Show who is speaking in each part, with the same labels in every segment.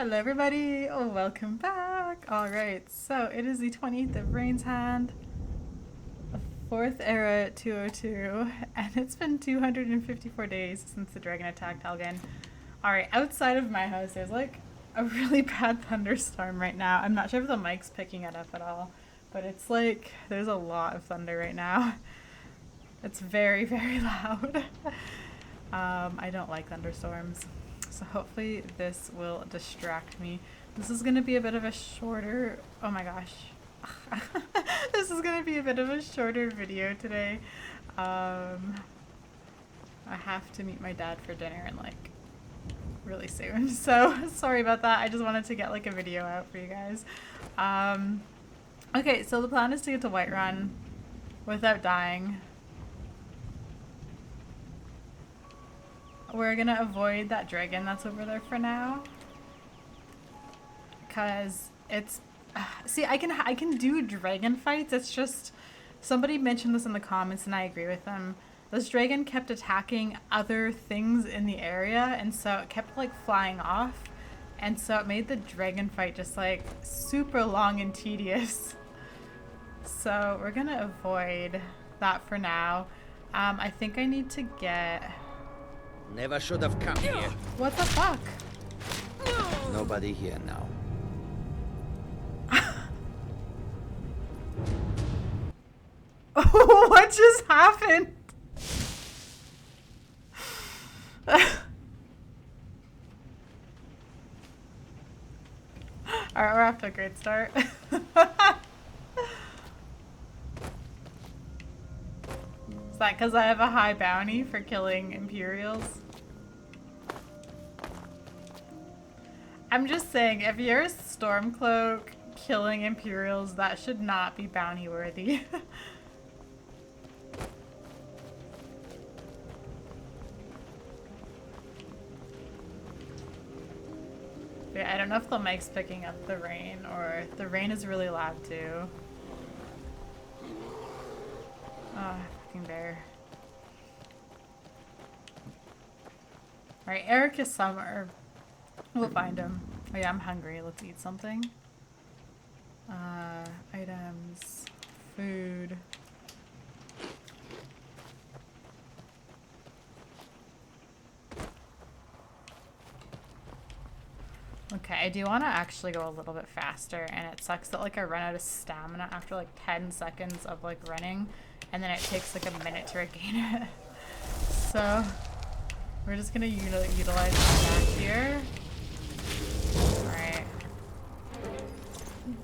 Speaker 1: Hello everybody, oh, welcome back. Alright, so it is the 20th of Rain's Hand, the 4th era 202, and it's been 254 days since the dragon attacked Helgen. Alright, outside of my house there's like a really bad thunderstorm right now. I'm not sure if the mic's picking it up at all, but it's like there's a lot of thunder right now. It's very, very loud. I don't like thunderstorms. So hopefully this will distract me. This is going to be a bit of a shorter... Oh my gosh. This is going to be a bit of a shorter video today. I have to meet my dad for dinner in like really soon. So sorry about that. I just wanted to get like a video out for you guys. Okay, so the plan is to get to Whiterun without dying. We're gonna avoid that dragon that's over there for now, because it's see, I can do dragon fights. It's just somebody mentioned this in the comments and I agree with them. This dragon kept attacking other things in the area, and so it kept like flying off, and so it made the dragon fight just like super long and tedious. So we're gonna avoid that for now. I think I need to get...
Speaker 2: Never should have come here.
Speaker 1: What the fuck?
Speaker 2: Nobody here now.
Speaker 1: What just happened? Alright, we're off to a great start. Is that because I have a high bounty for killing Imperials? I'm just saying, if you're a Stormcloak killing Imperials, that should not be bounty worthy. Yeah, I don't know if the mic's picking up the rain, or the rain is really loud too. Oh, fucking bear. Alright, Eric is somewhere. We'll find him. Oh yeah, I'm hungry. Let's eat something. Items. Food. Okay, I do want to actually go a little bit faster, and it sucks that like I run out of stamina after like 10 seconds of like running, and then it takes like a minute to regain it. So we're just gonna utilize my back here. Alright.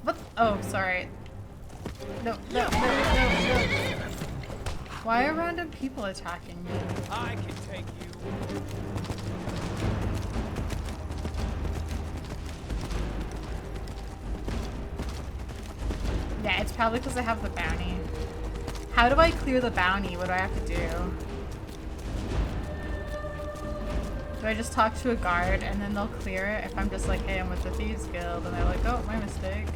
Speaker 1: What? Oh, sorry. No. Why are random people attacking me?
Speaker 3: I can take you.
Speaker 1: Yeah, it's probably because I have the bounty. How do I clear the bounty? What do I have to do? Do I just talk to a guard and then they'll clear it? If I'm just like, hey, I'm with the Thieves Guild, and they're like, oh, my mistake.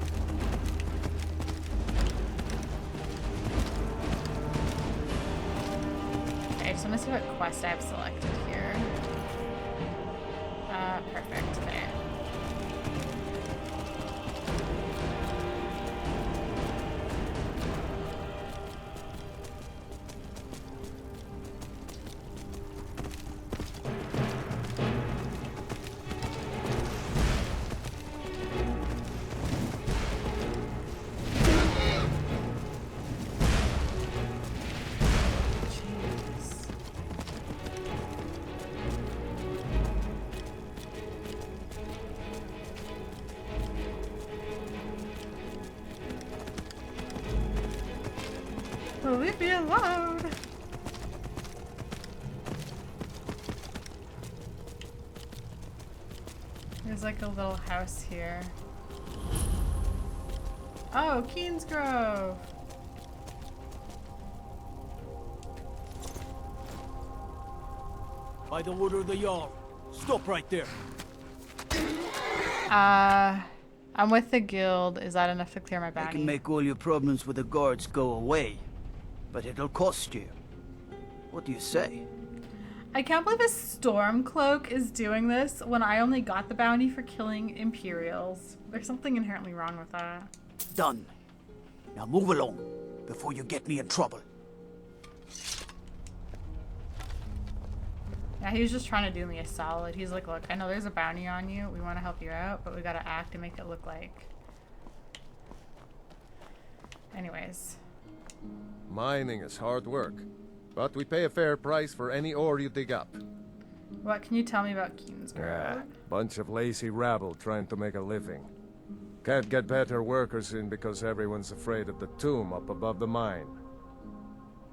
Speaker 1: Okay, I just want to see what quest I've selected here. Perfect. Okay. Leave me alone! There's like a little house here. Oh, Keen's Grove!
Speaker 3: By the order of the Jarl. Stop right there.
Speaker 1: I'm with the guild. Is that enough to clear my
Speaker 4: I
Speaker 1: bounty?
Speaker 4: can make all your problems with the guards go away, but it'll cost you. What do you say?
Speaker 1: I can't believe a Stormcloak is doing this when I only got the bounty for killing Imperials. There's something inherently wrong with that.
Speaker 3: Done. Now move along, before you get me in trouble.
Speaker 1: Yeah, he was just trying to do me a solid. He's like, look, I know there's a bounty on you. We want to help you out, but we gotta act and make it look like... Anyways.
Speaker 4: Mining is hard work, but we pay a fair price for any ore you dig up.
Speaker 1: What can you tell me about Keensgrove?
Speaker 4: Bunch of lazy rabble trying to make a living. Can't get better workers in because everyone's afraid of the tomb up above the mine.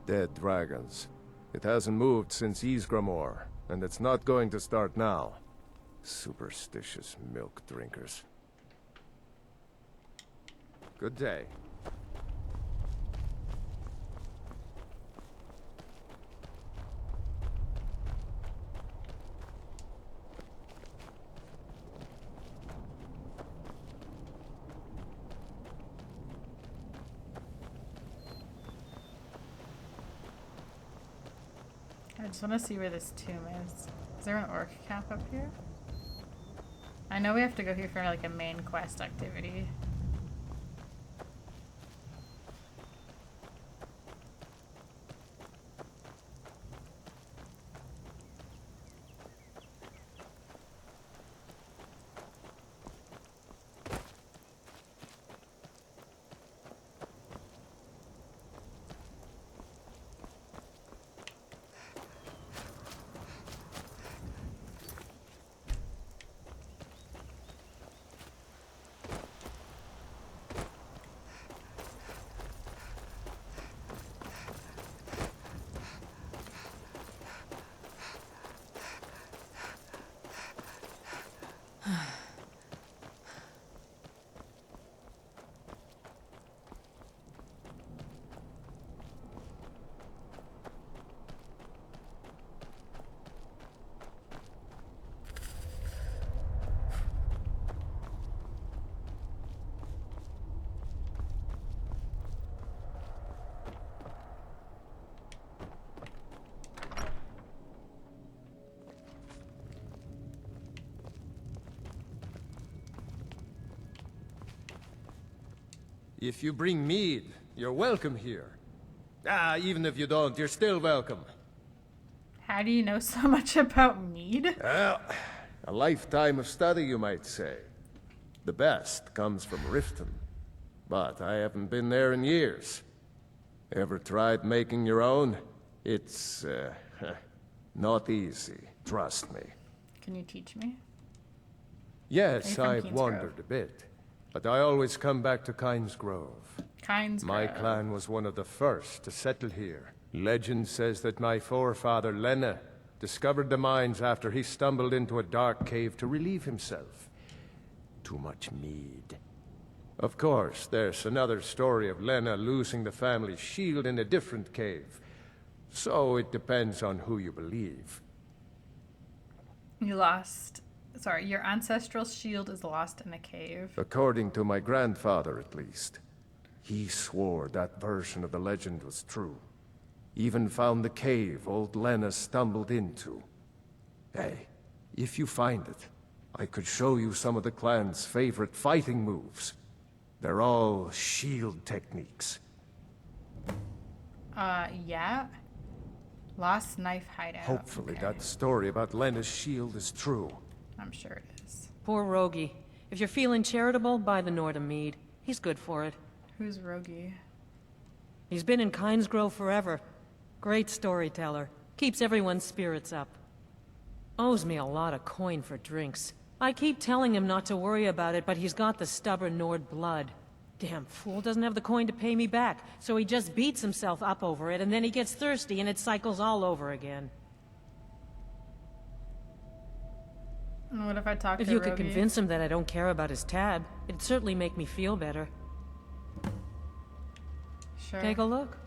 Speaker 4: Dead dragons. It hasn't moved since Ysgramor, and it's not going to start now. Superstitious milk drinkers. Good day.
Speaker 1: I just want to see where this tomb is. Is there an orc camp up here? I know we have to go here for like a main quest activity.
Speaker 4: If you bring mead, you're welcome here. Even if you don't, you're still welcome.
Speaker 1: How do you know so much about mead?
Speaker 4: Well, a lifetime of study, you might say. The best comes from Riften, but I haven't been there in years. Ever tried making your own? It's, not easy, trust me.
Speaker 1: Can you teach me?
Speaker 4: Yes,
Speaker 1: from
Speaker 4: I've
Speaker 1: Keensgrove?
Speaker 4: wandered a bit, but I always come back to Kynesgrove.
Speaker 1: Kynesgrove.
Speaker 4: My clan was one of the first to settle here. Legend says that my forefather Lena discovered the mines after he stumbled into a dark cave to relieve himself. Too much mead. Of course, there's another story of Lena losing the family shield in a different cave. So it depends on who you believe.
Speaker 1: You lost... Sorry, your ancestral shield is lost in a cave.
Speaker 4: According to my grandfather, at least. He swore that version of the legend was true. Even found the cave old Lena stumbled into. Hey, if you find it, I could show you some of the clan's favorite fighting moves. They're all shield techniques.
Speaker 1: Yeah? Lost knife hideout.
Speaker 4: Hopefully
Speaker 1: Okay.
Speaker 4: that story about Lena's shield is true.
Speaker 1: I'm sure it is.
Speaker 5: Poor Rogie. If you're feeling charitable, buy the Nordham mead. He's good for it.
Speaker 1: Who's Rogie?
Speaker 5: He's been in Kynesgrove forever. Great storyteller. Keeps everyone's spirits up. Owes me a lot of coin for drinks. I keep telling him not to worry about it, but he's got the stubborn Nord blood. Damn fool doesn't have the coin to pay me back, so he just beats himself up over it, and then he gets thirsty and it cycles all over again.
Speaker 1: And what if I talk
Speaker 5: If
Speaker 1: to
Speaker 5: you
Speaker 1: Rogie?
Speaker 5: could convince him that I don't care about his tab, it'd certainly make me feel better.
Speaker 1: Sure.
Speaker 5: Take a look.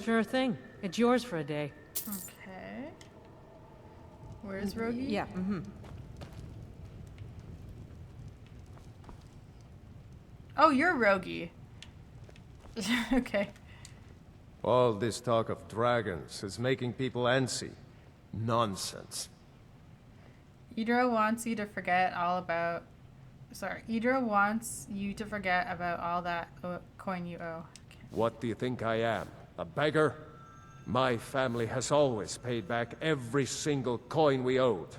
Speaker 5: Sure thing. It's yours for a day.
Speaker 1: Okay. Where's Rogi?
Speaker 5: Yeah,
Speaker 1: Oh, you're Rogi. Okay.
Speaker 4: All this talk of dragons is making people antsy. Nonsense.
Speaker 1: Idra wants you to forget all about... Sorry, Idra wants you to forget about all that coin you owe. Okay.
Speaker 4: What do you think I am? A beggar? My family has always paid back every single coin we owed,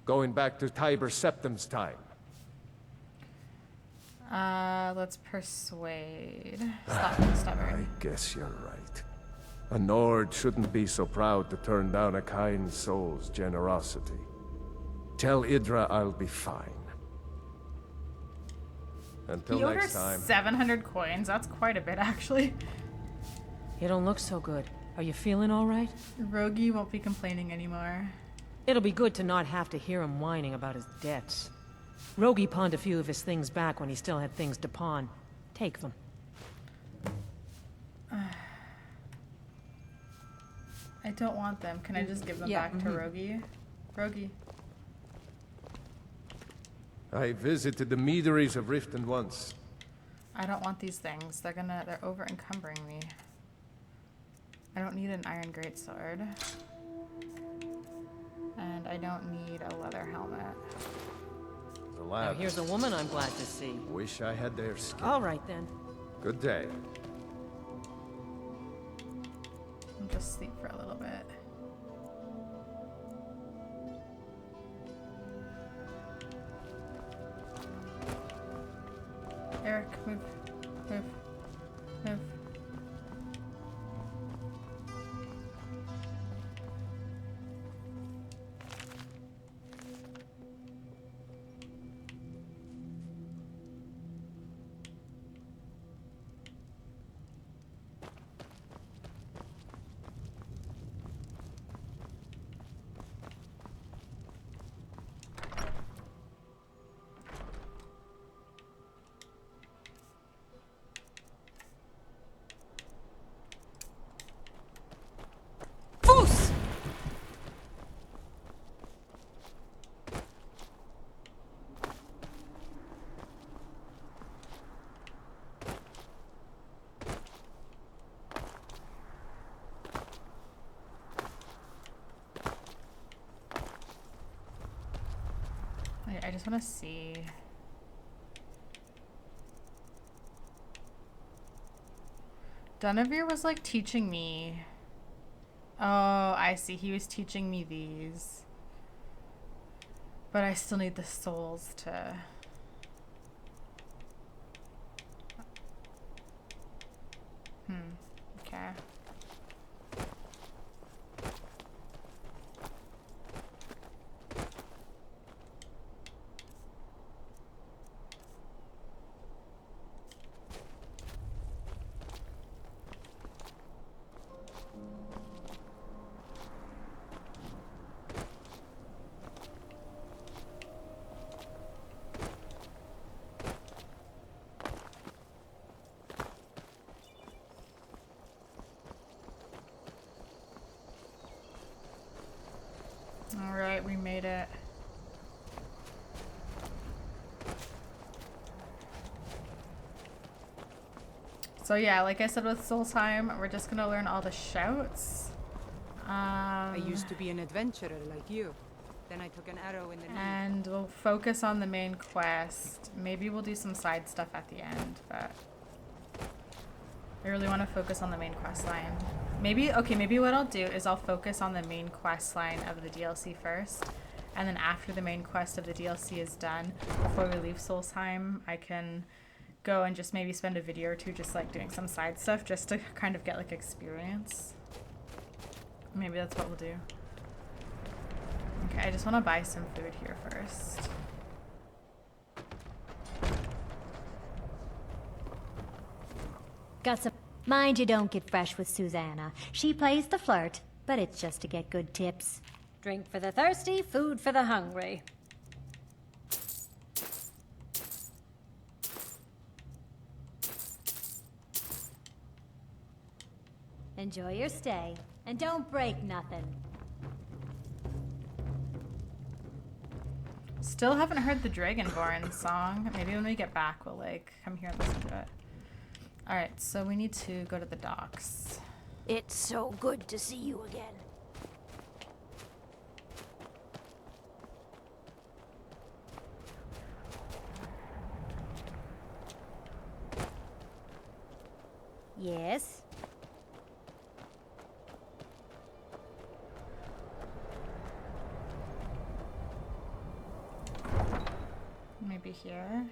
Speaker 4: going back to Tiber Septim's time.
Speaker 1: Let's persuade. Stop,
Speaker 4: I
Speaker 1: stubborn.
Speaker 4: guess you're right. A Nord shouldn't be so proud to turn down a kind soul's generosity. Tell Idra I'll be fine. Until
Speaker 1: He owed her
Speaker 4: next time.
Speaker 1: 700 coins. That's quite a bit, actually.
Speaker 5: You don't look so good. Are you feeling all right?
Speaker 1: Rogi won't be complaining anymore.
Speaker 5: It'll be good to not have to hear him whining about his debts. Rogi pawned a few of his things back when he still had things to pawn. Take them.
Speaker 1: I don't want them. Can I just give them
Speaker 5: Yeah,
Speaker 1: back to Rogi? Rogi.
Speaker 4: I visited the meaderies of Riften once.
Speaker 1: I don't want these things. They're over encumbering me. I don't need an iron greatsword. And I don't need a leather helmet.
Speaker 4: The
Speaker 5: Now
Speaker 4: lad.
Speaker 5: here's a woman I'm glad to see.
Speaker 4: Wish I had their skin.
Speaker 5: All right then.
Speaker 4: Good day.
Speaker 1: I'll just sleep for a little bit. Eric, move. Move. Move.
Speaker 5: Foos!
Speaker 1: Wait, I just want to see. Dunavir was like teaching me. Oh, I see. He was teaching me these. But I still need the souls to... Okay. Alright, we made it. So yeah, like I said with Solstheim, we're just gonna learn all the shouts.
Speaker 6: I used to be an adventurer like you. Then I took an arrow in the knee.
Speaker 1: And we'll focus on the main quest. Maybe we'll do some side stuff at the end, but I really want to focus on the main quest line. Maybe what I'll do is I'll focus on the main quest line of the DLC first, and then after the main quest of the DLC is done, before we leave Solstheim, I can go and just maybe spend a video or two just like doing some side stuff just to kind of get like experience. Maybe that's what we'll do. Okay, I just want to buy some food here first.
Speaker 7: Got some. Mind you don't get fresh with Susanna. She plays the flirt, but it's just to get good tips. Drink for the thirsty, food for the hungry. Enjoy your stay, and don't break nothing.
Speaker 1: Still haven't heard the Dragonborn song. Maybe when we get back, we'll like come here and listen to it. All right, so we need to go to the docks.
Speaker 7: It's so good to see you again. Yes?
Speaker 1: Maybe here.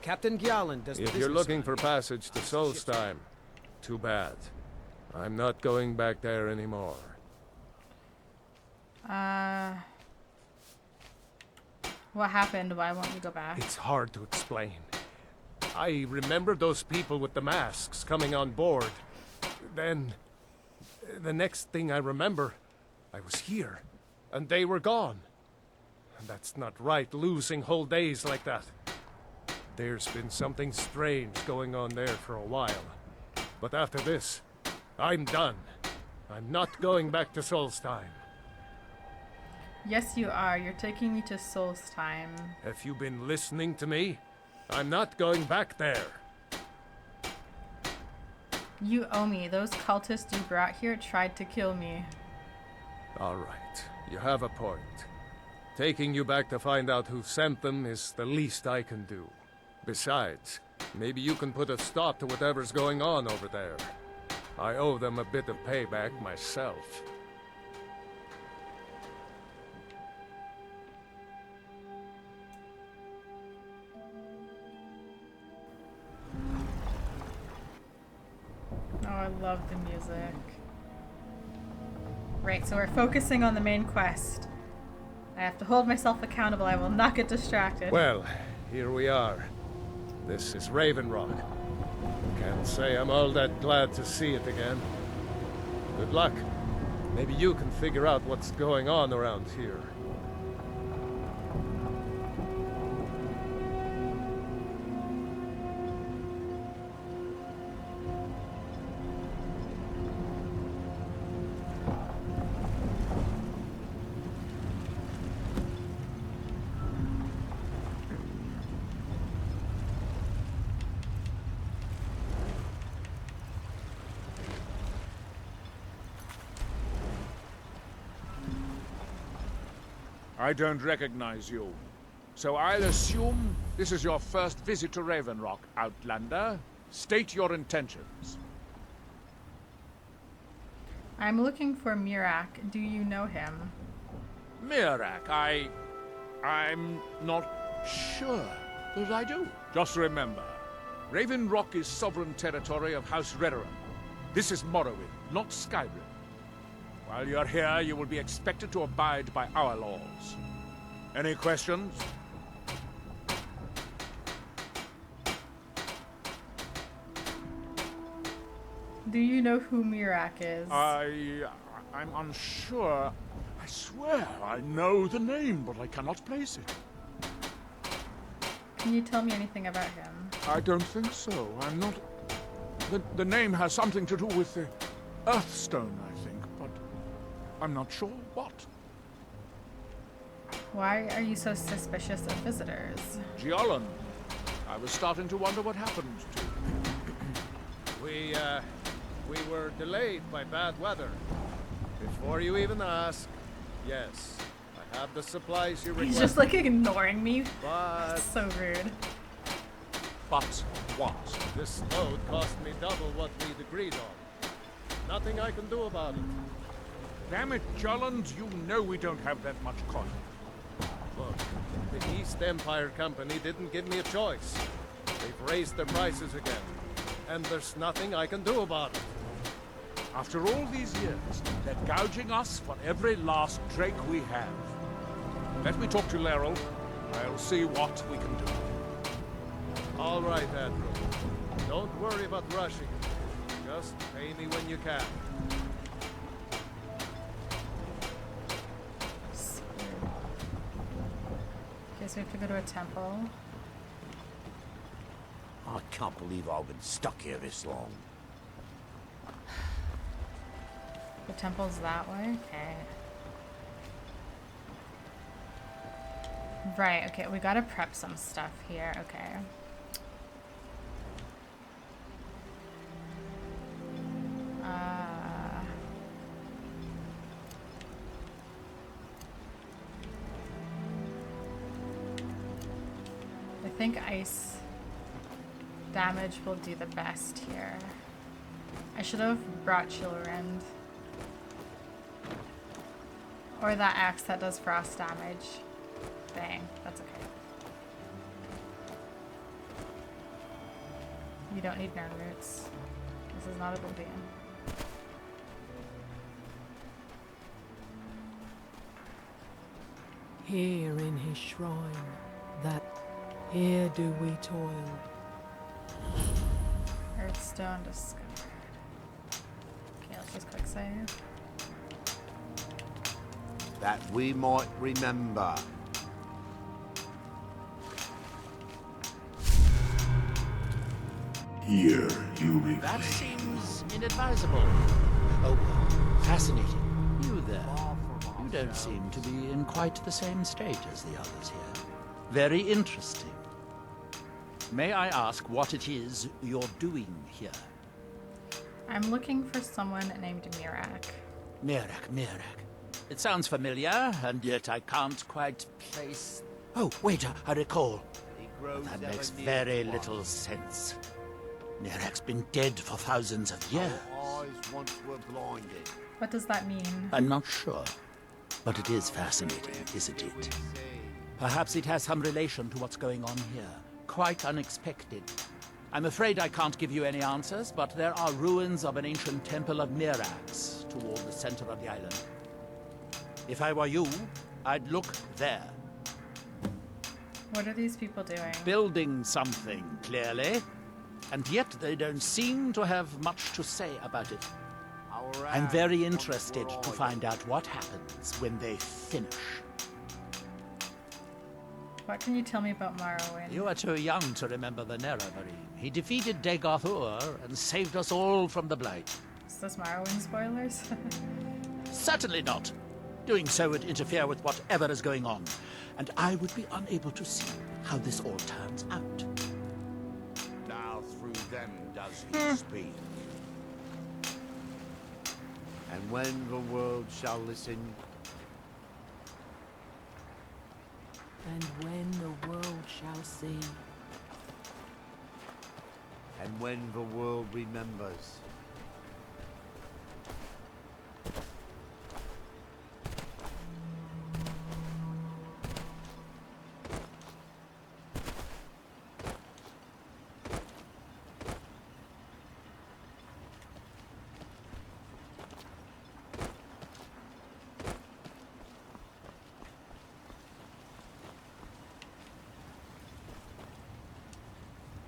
Speaker 2: Captain Gjalland does
Speaker 4: If you're looking for passage to Solstheim, too bad. I'm not going back there anymore.
Speaker 1: What happened? Why won't you go back?
Speaker 4: It's hard to explain. I remember those people with the masks coming on board. Then, the next thing I remember, I was here, and they were gone. That's not right, losing whole days like that. There's been something strange going on there for a while. But after this, I'm done. I'm not going back to Solstheim.
Speaker 1: Yes, you are. You're taking me to Solstheim.
Speaker 4: Have you been listening to me? I'm not going back there.
Speaker 1: You owe me. Those cultists you brought here tried to kill me.
Speaker 4: All right, you have a point. Taking you back to find out who sent them is the least I can do. Besides, maybe you can put a stop to whatever's going on over there. I owe them a bit of payback myself.
Speaker 1: Oh, I love the music. Right, so we're focusing on the main quest. I have to hold myself accountable. I will not get distracted.
Speaker 4: Well, here we are. This is Raven Rock. Can't say I'm all that glad to see it again. Good luck. Maybe you can figure out what's going on around here.
Speaker 8: I don't recognize you. So I'll assume this is your first visit to Raven Rock, Outlander. State your intentions.
Speaker 1: I'm looking for Mirak. Do you know him?
Speaker 8: Mirak, I'm not sure that I do. Just remember, Raven Rock is sovereign territory of House Redoran. This is Morrowind, not Skyrim. While you're here, you will be expected to abide by our laws. Any questions?
Speaker 1: Do you know who Mirak is?
Speaker 8: I'm unsure. I swear I know the name, but I cannot place it.
Speaker 1: Can you tell me anything about him?
Speaker 8: I don't think so. I'm not... The name has something to do with the Earthstone, I think, but I'm not sure what.
Speaker 1: Why are you so suspicious of visitors?
Speaker 8: Gjalland. I was starting to wonder what happened to you.
Speaker 4: We were delayed by bad weather. Before you even ask, yes, I have the supplies you require.
Speaker 1: He's just like ignoring me.
Speaker 4: But
Speaker 1: So rude.
Speaker 8: But what?
Speaker 4: this load cost me double what we'd agreed on. Nothing I can do about it.
Speaker 8: Damn it, Gjalland, you know we don't have that much coin.
Speaker 4: Look, the East Empire Company didn't give me a choice. They've raised their prices again. And there's nothing I can do about it.
Speaker 8: After all these years, they're gouging us for every last drake we have. Let me talk to Laeral. I'll see what we can do.
Speaker 4: All right, Admiral. Don't worry about rushing. Just pay me when you can.
Speaker 1: Okay, so we have to go to a temple.
Speaker 3: I can't believe I've been stuck here this long.
Speaker 1: The temple's that way? Okay. Right, okay, we gotta prep some stuff here, okay. I think ice damage will do the best here. I should have brought Chillwind. Or that axe that does frost damage. Dang, that's okay. You don't need Nern Roots. This is not Oblivion.
Speaker 5: Here in his shrine, that here do we toil.
Speaker 1: Earthstone discovered. Okay, let's just quick save.
Speaker 3: That we might remember.
Speaker 9: Here you reclaim.
Speaker 10: That seems inadvisable. Oh, fascinating. You there. You don't seem to be in quite the same state as the others here. Very interesting. May I ask what it is you're doing here?
Speaker 1: I'm looking for someone named Mirak.
Speaker 10: Mirak. It sounds familiar, and yet I can't quite place... Oh, wait, I recall. That makes very little sense. Mirak's been dead for thousands of years.
Speaker 3: Our eyes once were blinded.
Speaker 1: What does that mean?
Speaker 10: I'm not sure, but it is fascinating, isn't it? Perhaps it has some relation to what's going on here. Quite unexpected. I'm afraid I can't give you any answers, but there are ruins of an ancient temple of Mirax toward the center of the island. If I were you, I'd look there.
Speaker 1: What are these people doing?
Speaker 10: Building something, clearly. And yet they don't seem to have much to say about it. I'm very interested to find out what happens when they finish.
Speaker 1: What can you tell me about Morrowind?
Speaker 10: You are too young to remember the Nerevarine. He defeated Degothur and saved us all from the Blight.
Speaker 1: Is this Morrowind spoilers?
Speaker 10: Certainly not. Doing so would interfere with whatever is going on, and I would be unable to see how this all turns out.
Speaker 3: Now through them does he speak. And when the world shall listen,
Speaker 5: And when the world shall see.
Speaker 3: and when the world remembers.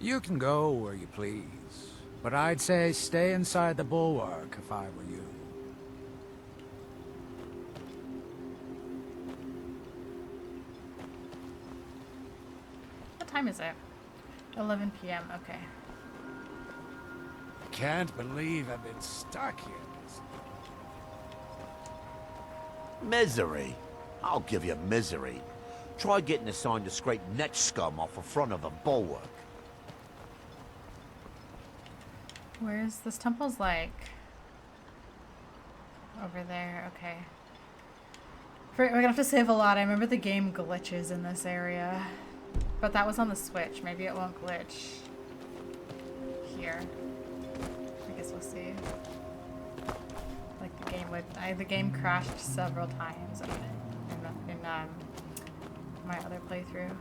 Speaker 2: You can go where you please, but I'd say stay inside the bulwark if I were you.
Speaker 1: What time is it? 11 p.m. Okay.
Speaker 2: Can't believe I've been stuck here.
Speaker 3: Misery? I'll give you misery. Try getting a sign to scrape net scum off the front of a bulwark.
Speaker 1: Where's this temple's like? Over there, okay. We're gonna have to save a lot. I remember the game glitches in this area. But that was on the Switch. Maybe it won't glitch here. I guess we'll see. Like the game would, the game crashed several times in my other playthrough.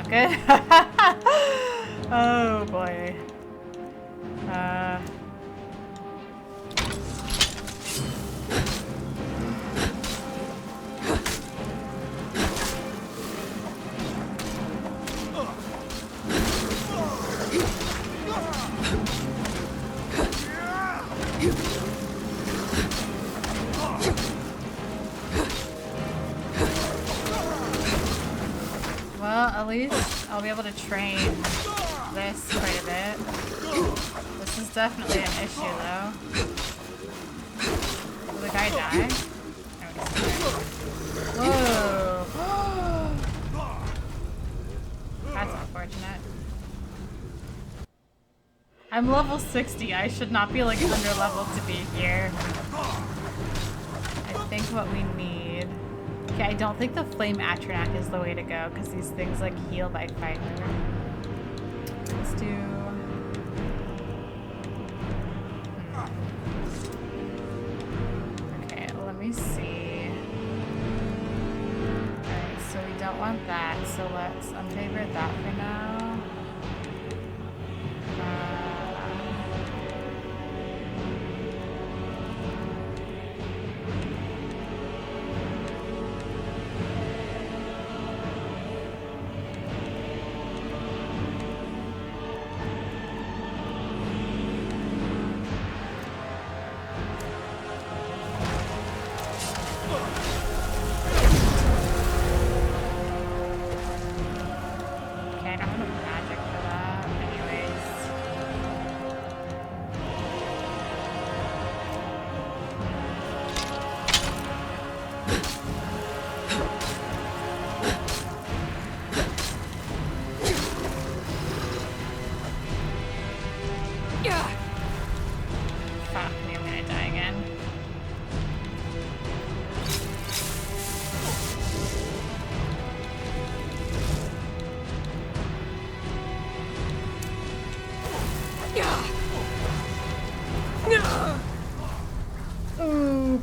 Speaker 1: not good? Oh boy. Well, at least I'll be able to train this quite a bit. This is definitely an issue, though. Will the guy die? No, he's dead. Whoa! That's unfortunate. I'm level 60. I should not be like under leveled to be here. I think what we need. Okay, I don't think the flame Atronak is the way to go because these things like heal by fire. Let's do. Okay, let me see. Alright, so we don't want that, so let's unfavorite that for now.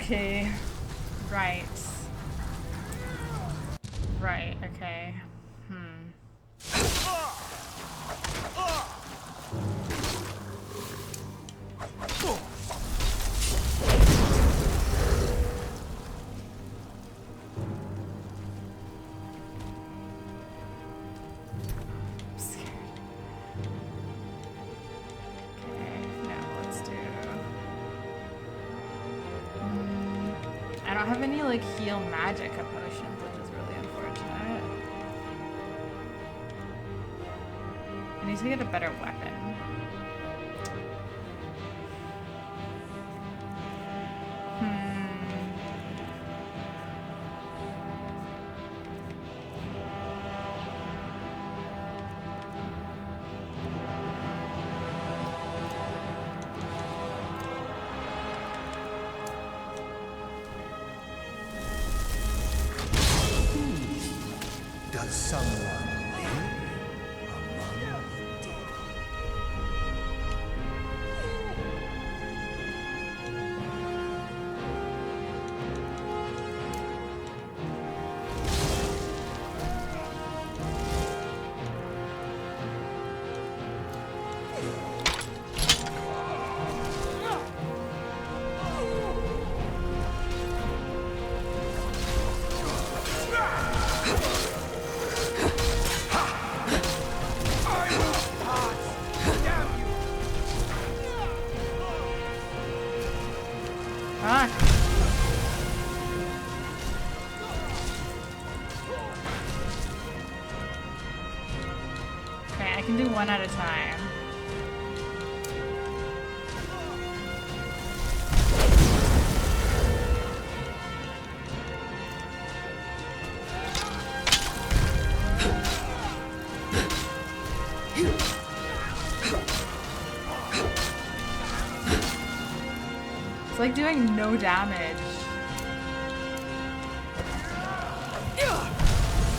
Speaker 1: Okay. Right. Right, okay. I don't have any like heal magic potions, which is really unfortunate. I need to get a better weapon.
Speaker 9: Does someone live among the dead?
Speaker 1: Okay, I can do one at a time. It's like doing no damage.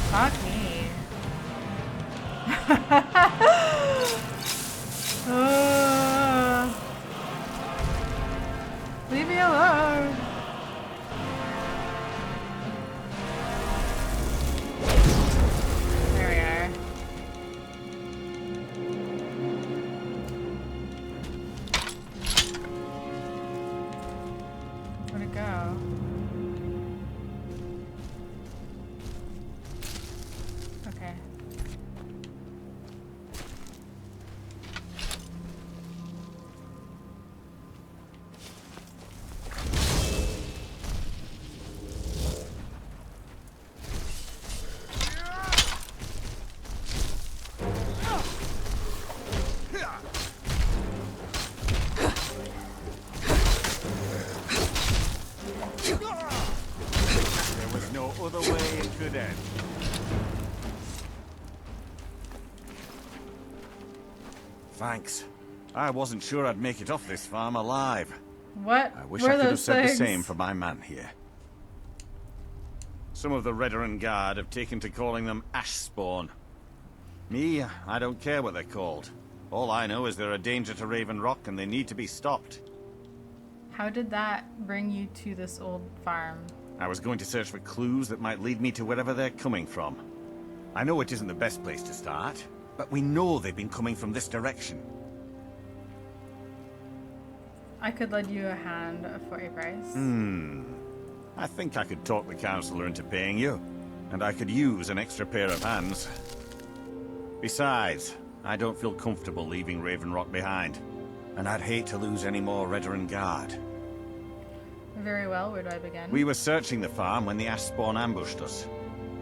Speaker 1: Fuck me. Leave me alone. There we are.
Speaker 11: Thanks. I wasn't sure I'd make it off this farm alive.
Speaker 1: What
Speaker 11: I wish
Speaker 1: were
Speaker 11: I could have
Speaker 1: those
Speaker 11: said
Speaker 1: things?
Speaker 11: the same for my man here. Some of the Redderin Guard have taken to calling them ash spawn. Me, I don't care what they're called. All I know is they're a danger to Raven Rock and they need to be stopped.
Speaker 1: How did that bring you to this old farm?
Speaker 11: I was going to search for clues that might lead me to wherever they're coming from. I know it isn't the best place to start, but we know they've been coming from this direction.
Speaker 1: I could lend you a hand for a price.
Speaker 11: I think I could talk the Counselor into paying you, and I could use an extra pair of hands. Besides, I don't feel comfortable leaving Raven Rock behind, and I'd hate to lose any more Redderin Guard.
Speaker 1: Very well, where do I begin?
Speaker 11: We were searching the farm when the ash spawn ambushed us.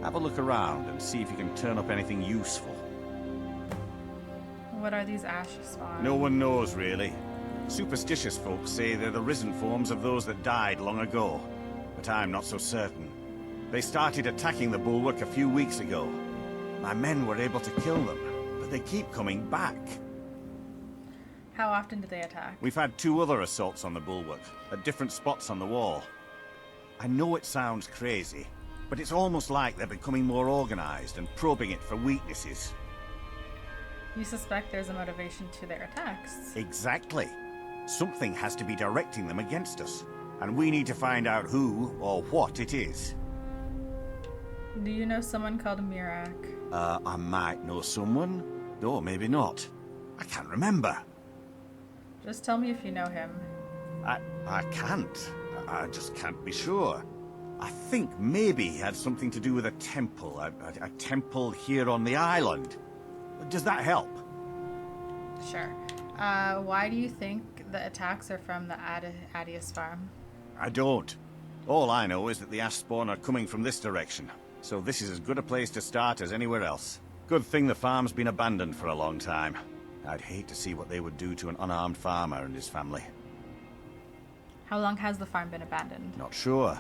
Speaker 11: Have a look around and see if you can turn up anything useful.
Speaker 1: What are these ash spawns?
Speaker 11: No one knows, really. Superstitious folks say they're the risen forms of those that died long ago, but I'm not so certain. They started attacking the bulwark a few weeks ago. My men were able to kill them, but they keep coming back.
Speaker 1: How often do they attack?
Speaker 11: We've had 2 other assaults on the bulwark, at different spots on the wall. I know it sounds crazy, but it's almost like they're becoming more organized and probing it for weaknesses.
Speaker 1: You suspect there's a motivation to their attacks.
Speaker 11: Exactly. Something has to be directing them against us, and we need to find out who or what it is.
Speaker 1: Do you know someone called Mirak?
Speaker 11: I might know someone, or maybe not. I can't remember.
Speaker 1: Just tell me if you know him.
Speaker 11: I can't. I just can't be sure. I think maybe he had something to do with a temple. A temple here on the island. Does that help?
Speaker 1: Sure. Why do you think the attacks are from the Adius farm?
Speaker 11: I don't. All I know is that the ash spawn are coming from this direction, so this is as good a place to start as anywhere else. Good thing the farm's been abandoned for a long time. I'd hate to see what they would do to an unarmed farmer and his family.
Speaker 1: How long has the farm been abandoned?
Speaker 11: Not sure.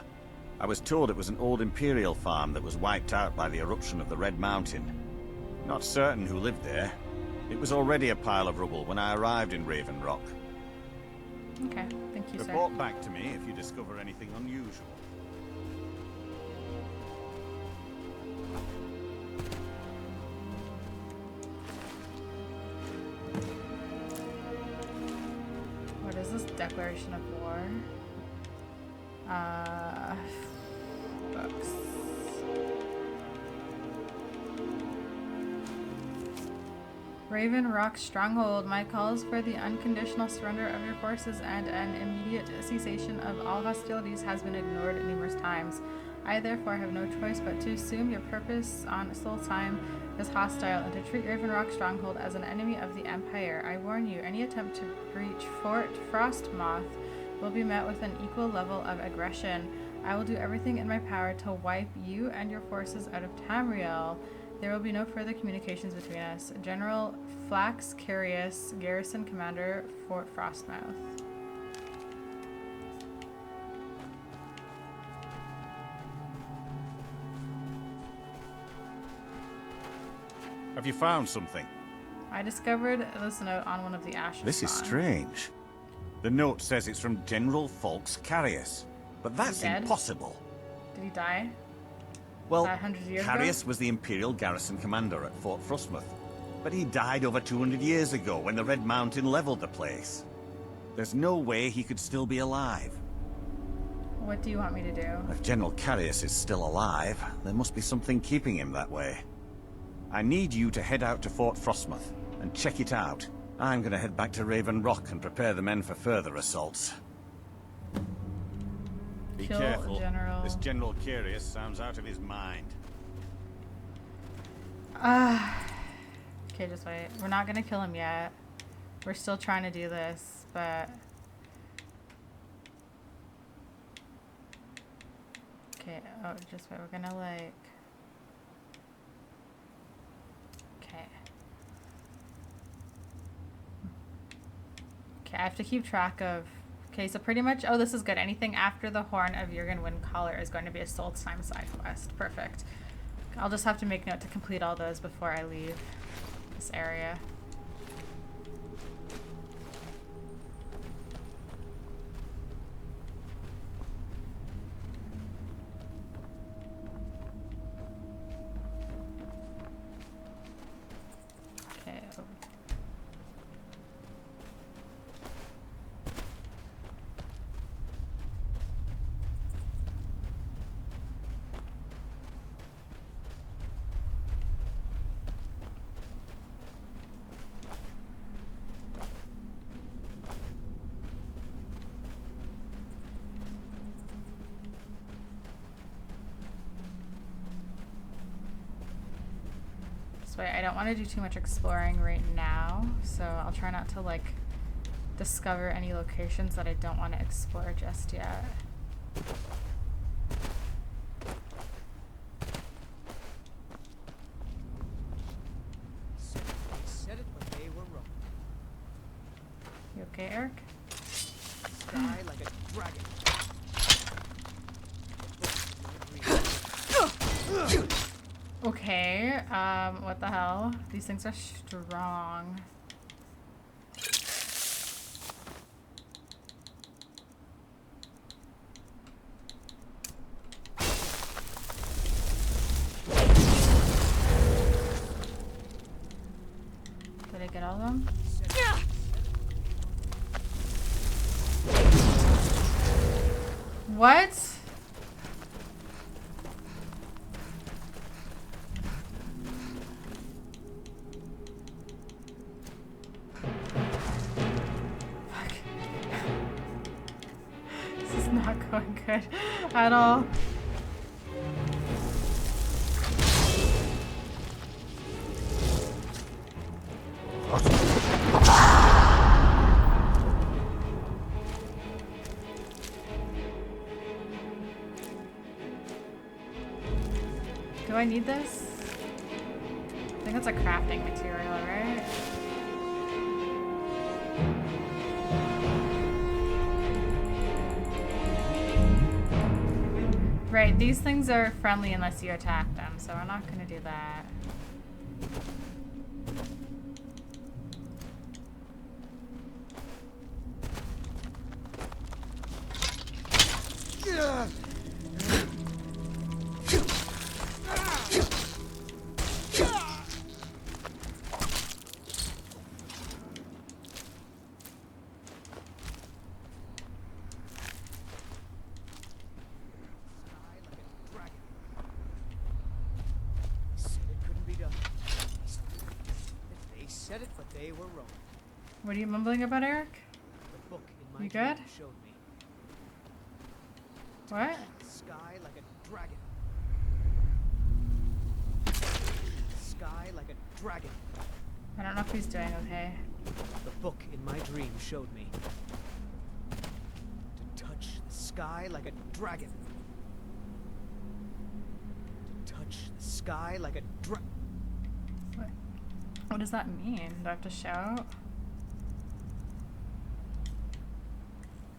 Speaker 11: I was told it was an old Imperial farm that was wiped out by the eruption of the Red Mountain. Not certain who lived there. It was already a pile of rubble when I arrived in Raven Rock.
Speaker 1: Okay, thank you, sir.
Speaker 11: Report back to me if you discover anything unusual.
Speaker 1: What is this? Declaration of War? Books. Raven Rock Stronghold. My calls for the unconditional surrender of your forces and an immediate cessation of all hostilities has been ignored numerous times. I therefore have no choice but to assume your purpose on Solstheim is hostile and to treat Raven Rock Stronghold as an enemy of the Empire. I warn you, any attempt to breach Fort Frostmoth will be met with an equal level of aggression. I will do everything in my power to wipe you and your forces out of Tamriel. There will be no further communications between us. General Flax Carius, Garrison Commander, Fort Frostmouth.
Speaker 11: Have you found something?
Speaker 1: I discovered this note on one of the ashes.
Speaker 11: This is strange. The note says it's from General Fawkes Carius, but that's impossible.
Speaker 1: Did he die?
Speaker 11: Well,
Speaker 1: 100 years ago?
Speaker 11: Carius was the Imperial garrison commander at Fort Frostmoth, but he died over 200 years ago when the Red Mountain leveled the place. There's no way he could still be alive.
Speaker 1: What do you want me to do?
Speaker 11: If General Carius is still alive, there must be something keeping him that way. I need you to head out to Fort Frostmoth and check it out. I'm gonna head back to Raven Rock and prepare the men for further assaults. Be
Speaker 1: Kill
Speaker 11: careful.
Speaker 1: General.
Speaker 11: This General Carius sounds out of his mind.
Speaker 1: Okay, just wait. We're not gonna kill him yet. We're still trying to do this, but... Okay, oh, just wait. We're gonna, like... Okay. Okay, I have to keep track of... Okay, so pretty much... Oh, this is good. Anything after the Horn of Jurgen Windcaller is going to be a Solstheim side quest. Perfect. I'll just have to make note to complete all those before I leave this area. This way, I don't want to do too much exploring right now, so I'll try not to like discover any locations that I don't want to explore just yet.
Speaker 12: Said it, but they were wrong.
Speaker 1: You okay, Eric?
Speaker 12: Die like a dragon.
Speaker 1: Okay, what the hell? These things are strong. Did I get all of them? What? Fuck. This is not going good at all. Do I need this? I think that's a crafting material, right? Right, these things are friendly unless you attack them, so we're not gonna do that.
Speaker 12: Said it, but they were wrong.
Speaker 1: What are you mumbling about, Eric?
Speaker 12: The book in my
Speaker 1: You
Speaker 12: dream
Speaker 1: good?
Speaker 12: showed me.
Speaker 1: What?
Speaker 12: The sky like a dragon. The sky like a dragon.
Speaker 1: I don't know if he's doing okay.
Speaker 12: The book in my dream showed me. To touch the sky like a dragon. To touch the sky like a dragon.
Speaker 1: What does that mean? Do I have to shout?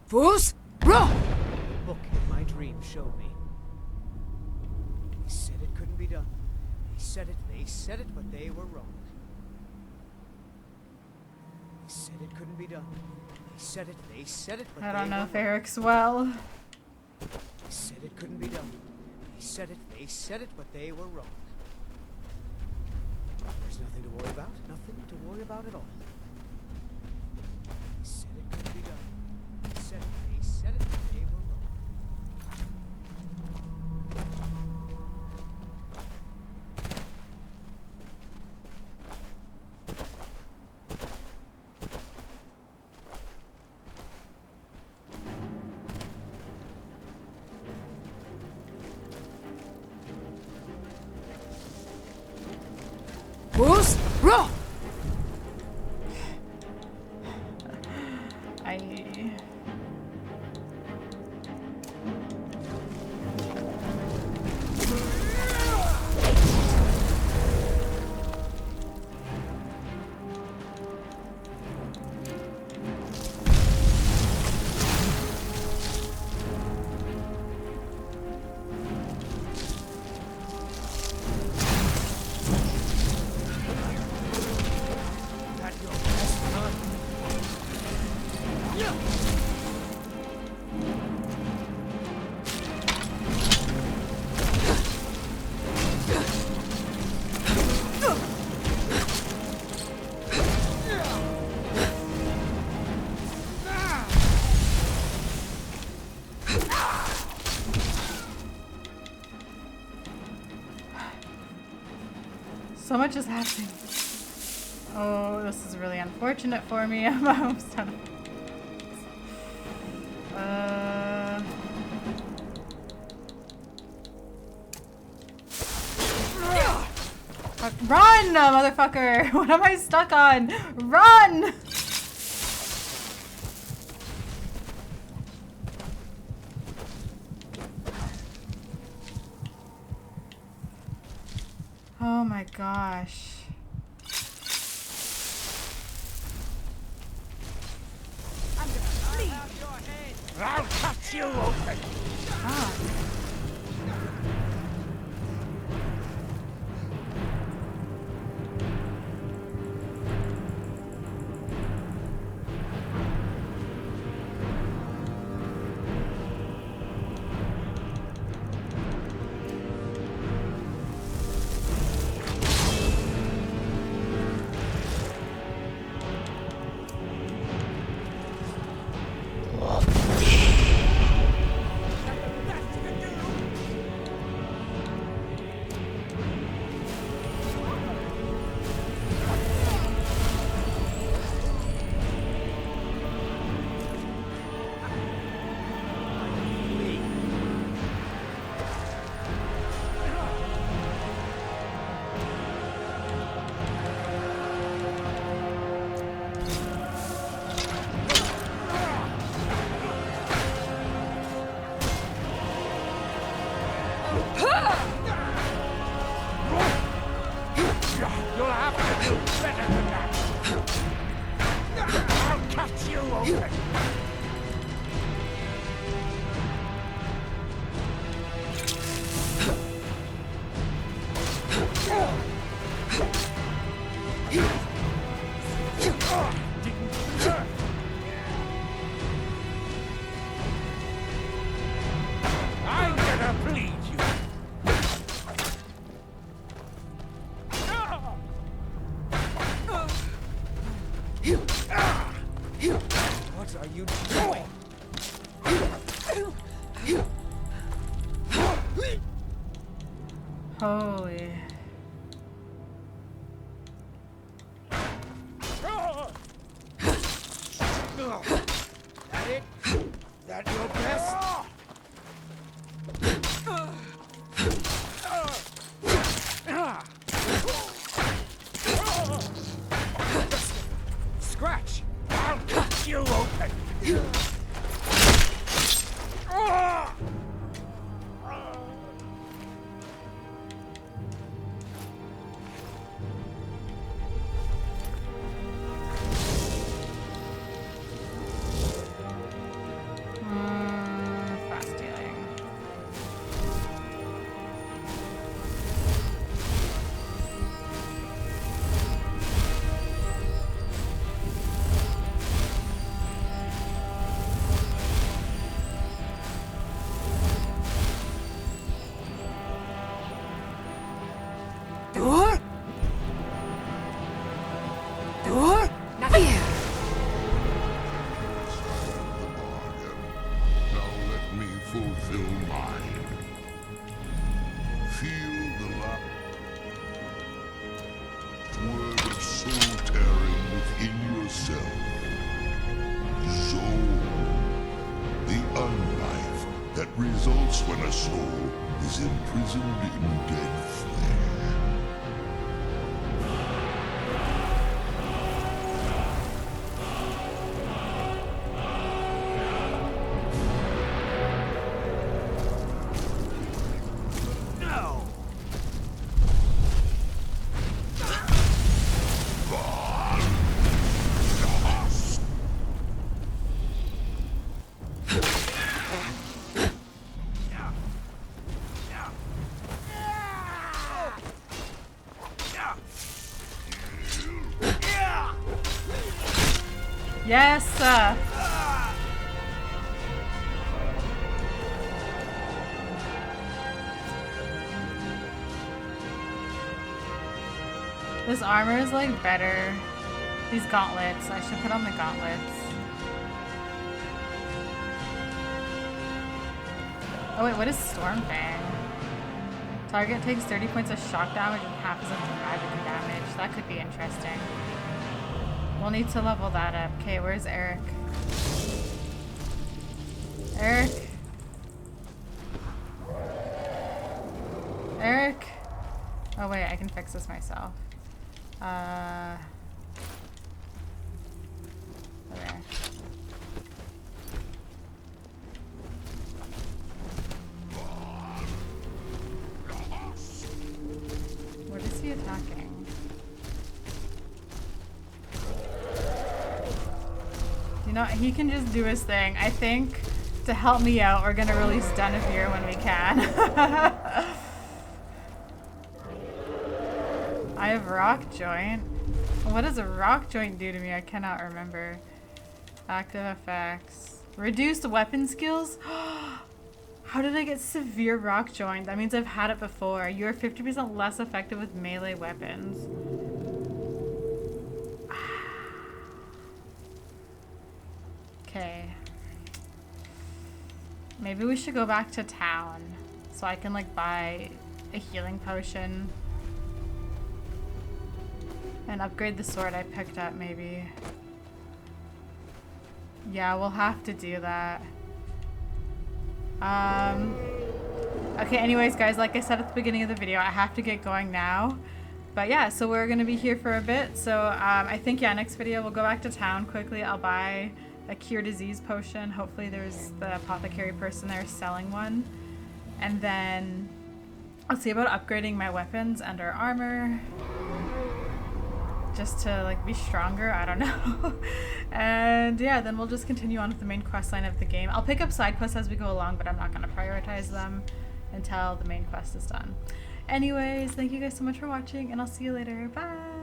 Speaker 12: Fools! Run! The book in my dream showed me. They said it couldn't be done. They said it, but they were wrong. They said it couldn't be done. They said it, but
Speaker 1: I
Speaker 12: they
Speaker 1: don't know
Speaker 12: were
Speaker 1: if
Speaker 12: wrong.
Speaker 1: Eric's well.
Speaker 12: They said it couldn't be done. They said it, but they were wrong. There's nothing to worry about. Nothing to worry about at all. They said it couldn't be done. They said it, but they were wrong.
Speaker 13: Fools! Run!
Speaker 1: So much is happening. Oh, this is really unfortunate for me. I'm almost done. Run, motherfucker! What am I stuck on? Run! Oh my gosh.
Speaker 8: I'll cut you open!
Speaker 1: Ah.
Speaker 8: You'll have to do better than that! I'll cut you open! I'm gonna bleed you!
Speaker 12: What are you doing?
Speaker 1: Holy.
Speaker 12: That it? That your best? Scratch!
Speaker 8: I'll cut you open!
Speaker 1: Fast dealing.
Speaker 13: Door? Door? Not here.
Speaker 14: Now let me fulfill mine. Feel the word of soul tearing within yourself. Soul. The unlife that results when a soul is imprisoned in dead flesh.
Speaker 1: Yes! This armor is like better. These gauntlets. I should put on the gauntlets. Oh wait, what is Stormfang? Target takes 30 points of shock damage and half as much magic damage. That could be interesting. We'll need to level that up. Okay, where's Eric? Eric? Eric? Oh wait, I can fix this myself. There. What is he attacking? You know, he can just do his thing. I think to help me out, we're gonna release Denevere when we can. I have rock joint. What does a rock joint do to me? I cannot remember. Active effects. Reduced weapon skills? How did I get severe rock joint? That means I've had it before. You are 50% less effective with melee weapons. Okay. Maybe we should go back to town so I can like buy a healing potion and upgrade the sword I picked up maybe. Yeah, we'll have to do that. Okay, anyways guys, like I said at the beginning of the video, I have to get going now. But yeah, so we're gonna be here for a bit. So I think, yeah, next video we'll go back to town quickly. I'll buy a cure disease potion. Hopefully there's the apothecary person there selling one. And then I'll see about upgrading my weapons and our armor. Just to like be stronger, I don't know. And yeah, then we'll just continue on with the main quest line of the game. I'll pick up side quests as we go along, but I'm not gonna prioritize them until the main quest is done. Anyways, thank you guys so much for watching, and I'll see you later. Bye!